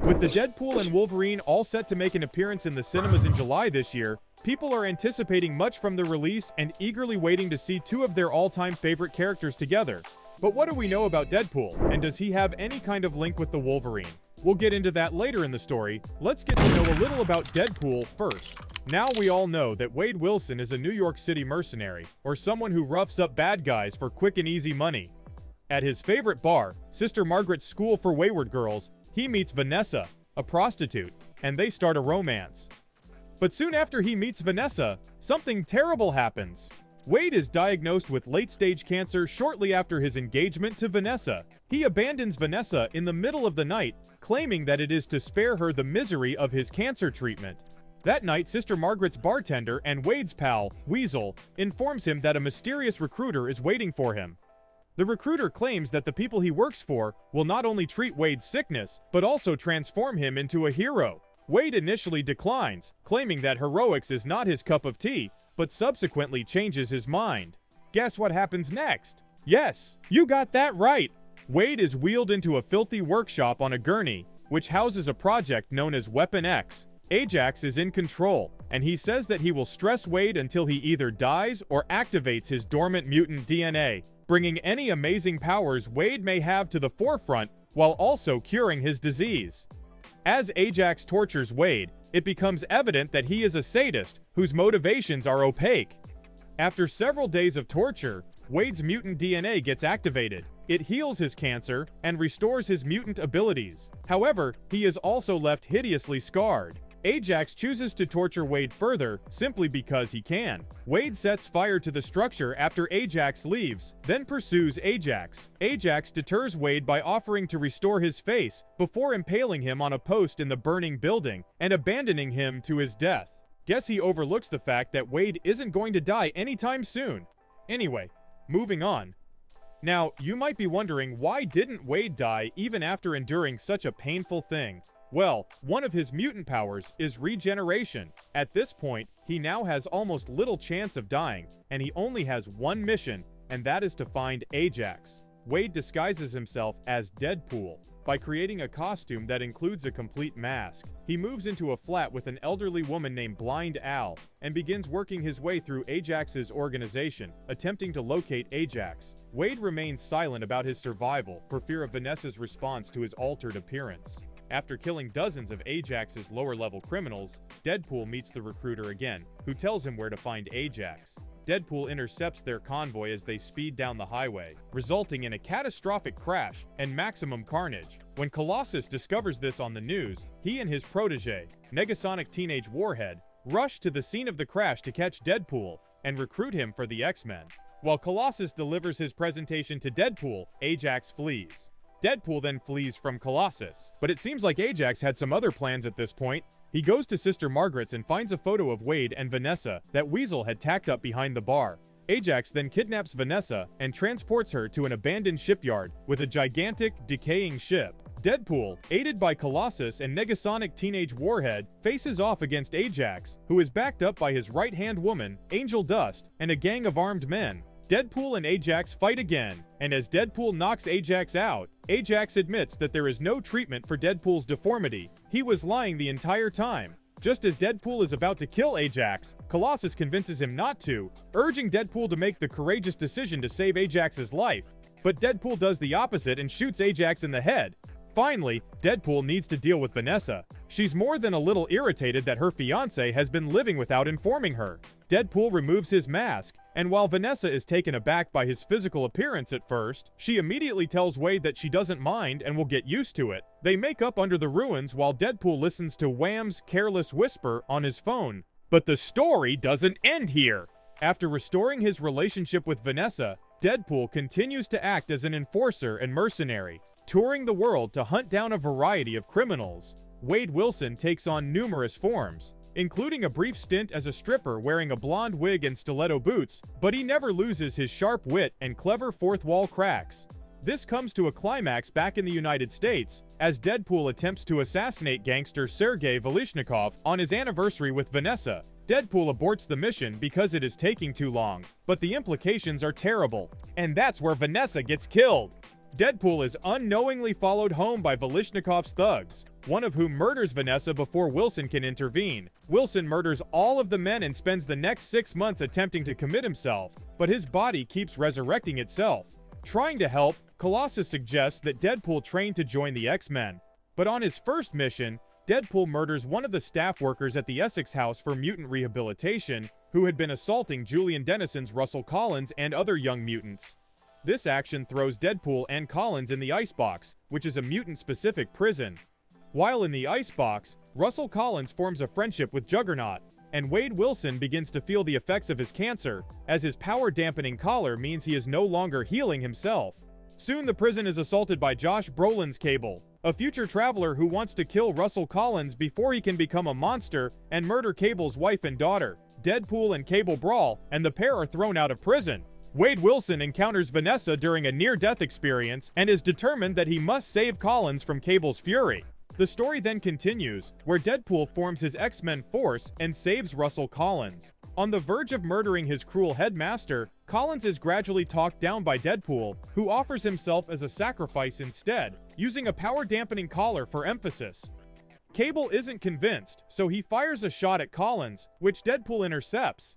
With the Deadpool and Wolverine all set to make an appearance in the cinemas in July this year, people are anticipating much from the release and eagerly waiting to see two of their all-time favorite characters together. But what do we know about Deadpool, and does he have any kind of link with the Wolverine? We'll get into that later in the story. Let's get to know a little about Deadpool first. Now we all know that Wade Wilson is a New York City mercenary, or someone who roughs up bad guys for quick and easy money. At his favorite bar, Sister Margaret's School for Wayward Girls, he meets Vanessa, a prostitute, and they start a romance. But soon after he meets Vanessa, something terrible happens. Wade is diagnosed with late-stage cancer shortly after his engagement to Vanessa. He abandons Vanessa in the middle of the night, claiming that it is to spare her the misery of his cancer treatment. That night, Sister Margaret's bartender and Wade's pal, Weasel, informs him that a mysterious recruiter is waiting for him. The recruiter claims that the people he works for will not only treat Wade's sickness, but also transform him into a hero. Wade initially declines, claiming that heroics is not his cup of tea, but subsequently changes his mind. Guess what happens next? Yes, you got that right! Wade is wheeled into a filthy workshop on a gurney, which houses a project known as Weapon X. Ajax is in control, and he says that he will stress Wade until he either dies or activates his dormant mutant DNA, bringing any amazing powers Wade may have to the forefront while also curing his disease. As Ajax tortures Wade, it becomes evident that he is a sadist whose motivations are opaque. After several days of torture, Wade's mutant DNA gets activated. It heals his cancer and restores his mutant abilities. However, he is also left hideously scarred. Ajax chooses to torture Wade further, simply because he can. Wade sets fire to the structure after Ajax leaves, then pursues Ajax. Ajax deters Wade by offering to restore his face, before impaling him on a post in the burning building, and abandoning him to his death. Guess he overlooks the fact that Wade isn't going to die anytime soon. Anyway, moving on. Now, you might be wondering, why didn't Wade die even after enduring such a painful thing? Well, one of his mutant powers is regeneration. At this point, he now has almost little chance of dying, and he only has one mission, and that is to find Ajax. Wade disguises himself as Deadpool by creating a costume that includes a complete mask. He moves into a flat with an elderly woman named Blind Al and begins working his way through Ajax's organization, attempting to locate Ajax. Wade remains silent about his survival for fear of Vanessa's response to his altered appearance. After killing dozens of Ajax's lower-level criminals, Deadpool meets the recruiter again, who tells him where to find Ajax. Deadpool intercepts their convoy as they speed down the highway, resulting in a catastrophic crash and maximum carnage. When Colossus discovers this on the news, he and his protege, Negasonic Teenage Warhead, rush to the scene of the crash to catch Deadpool and recruit him for the X-Men. While Colossus delivers his presentation to Deadpool, Ajax flees. Deadpool then flees from Colossus, but it seems like Ajax had some other plans at this point. He goes to Sister Margaret's and finds a photo of Wade and Vanessa that Weasel had tacked up behind the bar. Ajax then kidnaps Vanessa and transports her to an abandoned shipyard with a gigantic, decaying ship. Deadpool, aided by Colossus and Negasonic Teenage Warhead, faces off against Ajax, who is backed up by his right-hand woman, Angel Dust, and a gang of armed men. Deadpool and Ajax fight again, and as Deadpool knocks Ajax out, Ajax admits that there is no treatment for Deadpool's deformity. He was lying the entire time. Just as Deadpool is about to kill Ajax, Colossus convinces him not to, urging Deadpool to make the courageous decision to save Ajax's life. But Deadpool does the opposite and shoots Ajax in the head. Finally, Deadpool needs to deal with Vanessa. She's more than a little irritated that her fiancé has been living without informing her. Deadpool removes his mask, and while Vanessa is taken aback by his physical appearance at first, she immediately tells Wade that she doesn't mind and will get used to it. They make up under the ruins while Deadpool listens to Wham's careless whisper on his phone. But the story doesn't end here! After restoring his relationship with Vanessa, Deadpool continues to act as an enforcer and mercenary, touring the world to hunt down a variety of criminals. Wade Wilson takes on numerous forms, including a brief stint as a stripper wearing a blonde wig and stiletto boots, but he never loses his sharp wit and clever fourth-wall cracks. This comes to a climax back in the United States, as Deadpool attempts to assassinate gangster Sergei Velishnikov on his anniversary with Vanessa. Deadpool aborts the mission because it is taking too long, but the implications are terrible, and that's where Vanessa gets killed. Deadpool is unknowingly followed home by Velishnikov's thugs, one of whom murders Vanessa before Wilson can intervene. Wilson murders all of the men and spends the next 6 months attempting to commit himself, but his body keeps resurrecting itself. Trying to help, Colossus suggests that Deadpool train to join the X-Men. But on his first mission, Deadpool murders one of the staff workers at the Essex House for Mutant Rehabilitation, who had been assaulting Julian Dennison's Russell Collins and other young mutants. This action throws Deadpool and Collins in the Icebox, which is a mutant-specific prison. While in the Icebox, Russell Collins forms a friendship with Juggernaut, and Wade Wilson begins to feel the effects of his cancer, as his power-dampening collar means he is no longer healing himself. Soon the prison is assaulted by Josh Brolin's Cable, a future traveler who wants to kill Russell Collins before he can become a monster and murder Cable's wife and daughter. Deadpool and Cable brawl, and the pair are thrown out of prison. Wade Wilson encounters Vanessa during a near-death experience and is determined that he must save Collins from Cable's fury. The story then continues, where Deadpool forms his X-Men force and saves Russell Collins. On the verge of murdering his cruel headmaster, Collins is gradually talked down by Deadpool, who offers himself as a sacrifice instead, using a power-dampening collar for emphasis. Cable isn't convinced, so he fires a shot at Collins, which Deadpool intercepts.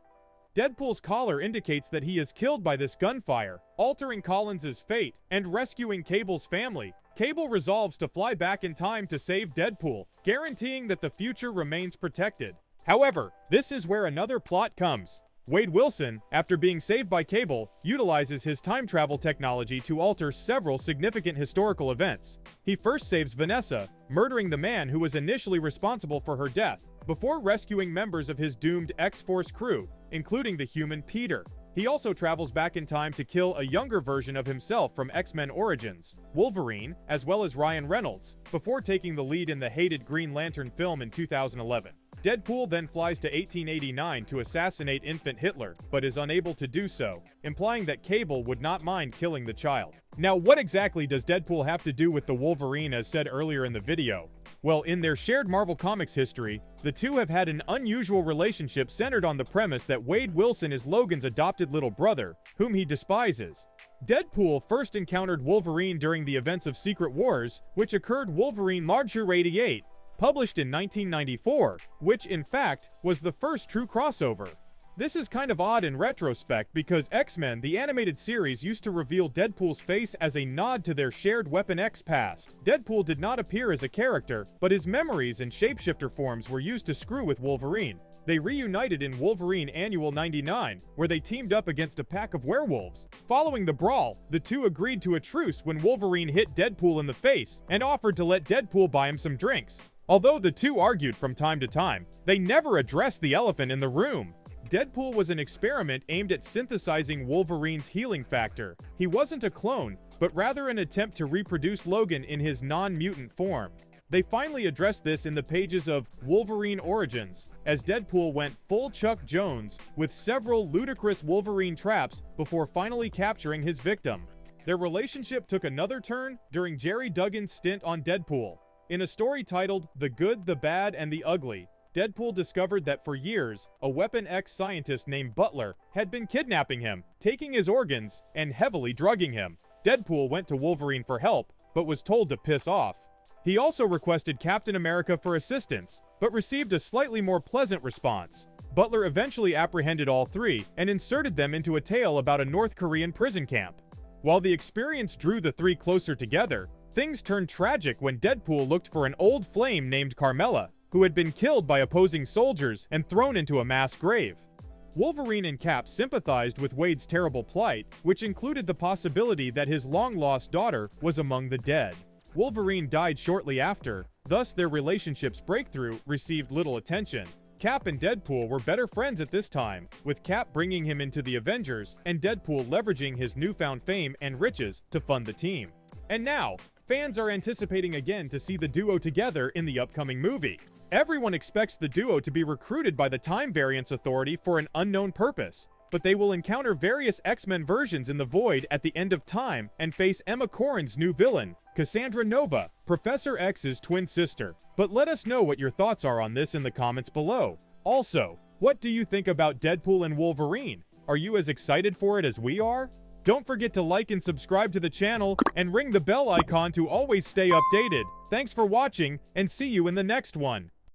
Deadpool's collar indicates that he is killed by this gunfire, altering Collins' fate and rescuing Cable's family. Cable resolves to fly back in time to save Deadpool, guaranteeing that the future remains protected. However, this is where another plot comes. Wade Wilson, after being saved by Cable, utilizes his time travel technology to alter several significant historical events. He first saves Vanessa, murdering the man who was initially responsible for her death, before rescuing members of his doomed X-Force crew, including the human Peter. He also travels back in time to kill a younger version of himself from X-Men Origins, Wolverine, as well as Ryan Reynolds, before taking the lead in the hated Green Lantern film in 2011. Deadpool then flies to 1889 to assassinate infant Hitler, but is unable to do so, implying that Cable would not mind killing the child. Now, what exactly does Deadpool have to do with the Wolverine as said earlier in the video? Well, in their shared Marvel Comics history, the two have had an unusual relationship centered on the premise that Wade Wilson is Logan's adopted little brother, whom he despises. Deadpool first encountered Wolverine during the events of Secret Wars, which occurred Wolverine Larger 88, published in 1994, which in fact was the first true crossover. This is kind of odd in retrospect because X-Men, the animated series, used to reveal Deadpool's face as a nod to their shared Weapon X past. Deadpool did not appear as a character, but his memories and shapeshifter forms were used to screw with Wolverine. They reunited in Wolverine Annual 99, where they teamed up against a pack of werewolves. Following the brawl, the two agreed to a truce when Wolverine hit Deadpool in the face and offered to let Deadpool buy him some drinks. Although the two argued from time to time, they never addressed the elephant in the room. Deadpool was an experiment aimed at synthesizing Wolverine's healing factor. He wasn't a clone, but rather an attempt to reproduce Logan in his non-mutant form. They finally addressed this in the pages of Wolverine Origins, as Deadpool went full Chuck Jones with several ludicrous Wolverine traps before finally capturing his victim. Their relationship took another turn during Jerry Duggan's stint on Deadpool. In a story titled The Good, the Bad, and the Ugly, Deadpool discovered that for years, a Weapon X scientist named Butler had been kidnapping him, taking his organs, and heavily drugging him. Deadpool went to Wolverine for help, but was told to piss off. He also requested Captain America for assistance, but received a slightly more pleasant response. Butler eventually apprehended all three and inserted them into a tale about a North Korean prison camp. While the experience drew the three closer together, things turned tragic when Deadpool looked for an old flame named Carmella, who had been killed by opposing soldiers and thrown into a mass grave. Wolverine and Cap sympathized with Wade's terrible plight, which included the possibility that his long-lost daughter was among the dead. Wolverine died shortly after, thus their relationship's breakthrough received little attention. Cap and Deadpool were better friends at this time, with Cap bringing him into the Avengers and Deadpool leveraging his newfound fame and riches to fund the team. And now, fans are anticipating again to see the duo together in the upcoming movie. Everyone expects the duo to be recruited by the Time Variance Authority for an unknown purpose, but they will encounter various X-Men versions in the Void at the end of time and face Emma Corrin's new villain, Cassandra Nova, Professor X's twin sister. But let us know what your thoughts are on this in the comments below. Also, what do you think about Deadpool and Wolverine? Are you as excited for it as we are? Don't forget to like and subscribe to the channel, and ring the bell icon to always stay updated. Thanks for watching, and see you in the next one.